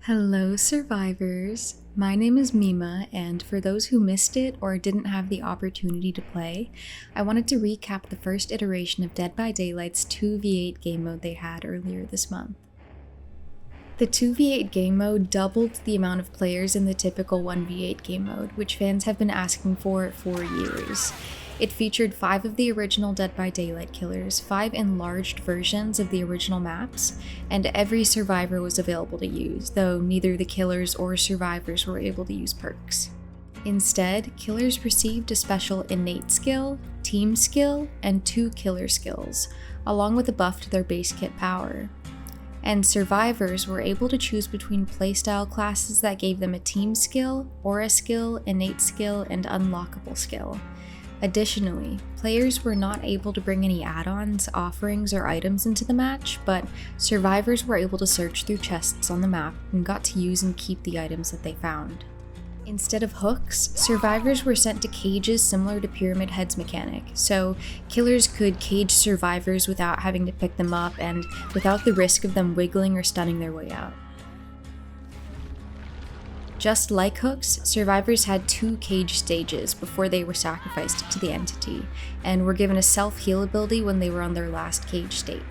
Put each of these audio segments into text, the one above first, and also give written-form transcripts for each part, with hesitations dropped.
Hello, survivors! My name is Mima, and for those who missed it or didn't have the opportunity to play, I wanted to recap the first iteration of Dead by Daylight's 2v8 game mode they had earlier this month. The 2v8 game mode doubled the amount of players in the typical 1v8 game mode, which fans have been asking for years. It featured 5 of the original Dead by Daylight killers, 5 enlarged versions of the original maps, and every survivor was available to use, though neither the killers or survivors were able to use perks. Instead, killers received a special innate skill, team skill, and 2 killer skills, along with a buff to their base kit power. And survivors were able to choose between playstyle classes that gave them a team skill, aura skill, innate skill, and unlockable skill. Additionally, players were not able to bring any add-ons, offerings, or items into the match, but survivors were able to search through chests on the map and got to use and keep the items that they found. Instead of hooks, survivors were sent to cages similar to Pyramid Head's mechanic, so killers could cage survivors without having to pick them up and without the risk of them wiggling or stunning their way out. Just like hooks, survivors had 2 cage stages before they were sacrificed to the entity, and were given a self-heal ability when they were on their last cage state.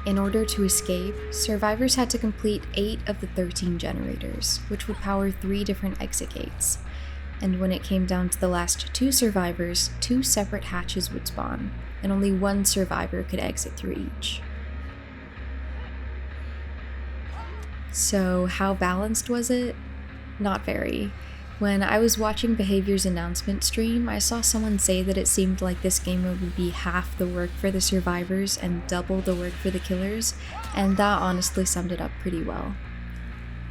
In order to escape, survivors had to complete 8 of the 13 generators, which would power 3 different exit gates. And when it came down to the last 2 survivors, 2 separate hatches would spawn, and only 1 survivor could exit through each. So how balanced was it? Not very. When I was watching Behavior's announcement stream, I saw someone say that it seemed like this game mode would be half the work for the survivors and double the work for the killers, and that honestly summed it up pretty well.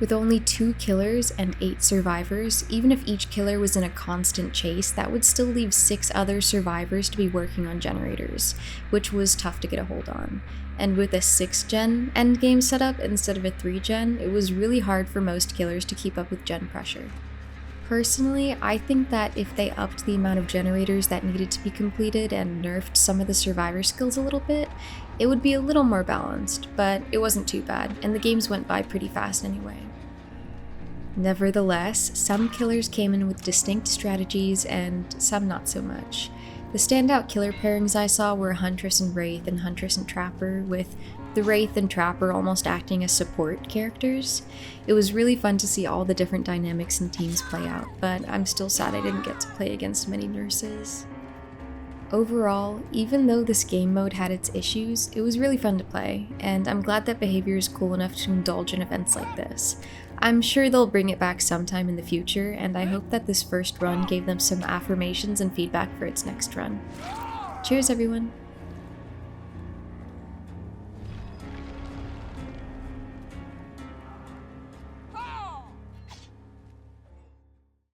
With only 2 killers and 8 survivors, even if each killer was in a constant chase, that would still leave 6 other survivors to be working on generators, which was tough to get a hold on. And with a 6-gen endgame setup instead of a 3-gen, it was really hard for most killers to keep up with gen pressure. Personally, I think that if they upped the amount of generators that needed to be completed and nerfed some of the survivor skills a little bit, it would be a little more balanced, but it wasn't too bad, and the games went by pretty fast anyway. Nevertheless, some killers came in with distinct strategies and some not so much. The standout killer pairings I saw were Huntress and Wraith and Huntress and Trapper, with the Wraith and Trapper almost acting as support characters. It was really fun to see all the different dynamics and teams play out, but I'm still sad I didn't get to play against many nurses. Overall, even though this game mode had its issues, it was really fun to play, and I'm glad that Behavior is cool enough to indulge in events like this. I'm sure they'll bring it back sometime in the future, and I hope that this first run gave them some affirmations and feedback for its next run. Cheers, everyone!